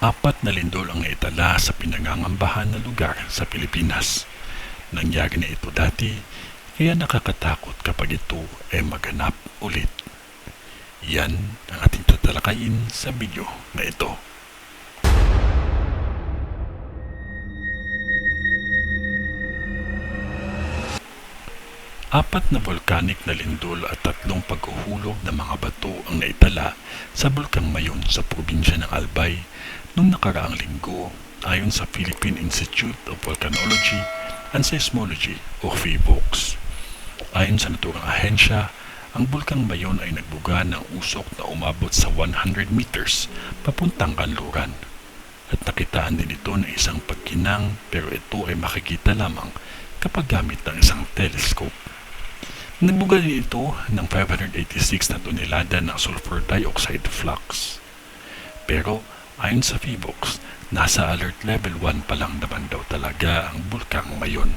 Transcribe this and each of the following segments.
Apat na lindol ang naitala sa pinangangambahan na lugar sa Pilipinas. Nangyari na ito dati, kaya nakakatakot kapag ito ay maganap ulit. Yan ang ating tatalakayin sa video na ito. Apat na volcanic na lindol at 3 paghuhulog ng mga bato ang naitala sa Bulkang Mayon sa probinsya ng Albay noong nakaraang linggo ayon sa Philippine Institute of Volcanology and Seismology o PHIVOLCS. Ayon sa naturang ahensya, ang Bulkang Mayon ay nagbuga ng usok na umabot sa 100 meters papuntang kanluran. At nakitaan din ito ng isang pagkinang, pero ito ay makikita lamang kapag gamit ng isang telescope. Nagbuga din ito ng 586 na tonelada ng sulfur dioxide flux. Pero ayon sa PHIVOLCS, nasa alert level 1 pa lang naman daw talaga ang Bulkang Mayon.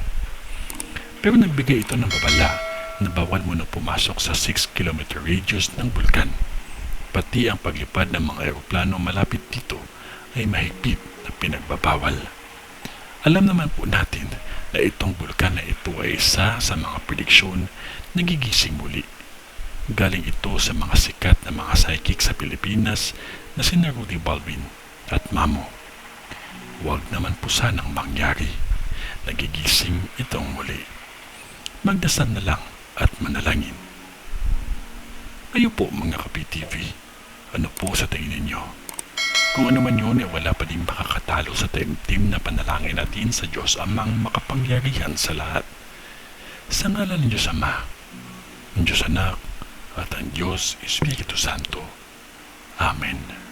Pero nagbigay ito ng babala na bawal muna pumasok sa 6 km radius ng bulkan. Pati ang paglipad ng mga eroplano malapit dito ay mahigpit na pinagbabawal. Alam naman po natin na itong bulkan na ito ay isa sa mga prediksyon na gigising muli. Galing ito sa mga sikat na mga psychic sa Pilipinas na sina Rudy Baldwin at Mamo. Huwag naman po sanang mangyari. Nagigising itong muli. Magdasal na lang at manalangin. Kayo po mga Kapi-TV, ano po sa tingin ninyo? Kung ano man yun, wala pa din makakatalo sa taimtim na panalangin natin sa Diyos Amang makapangyarihan sa lahat. Sa ngalan ng Diyos Ama, ang Diyos Anak, at ang Diyos Espiritu Santo. Amen.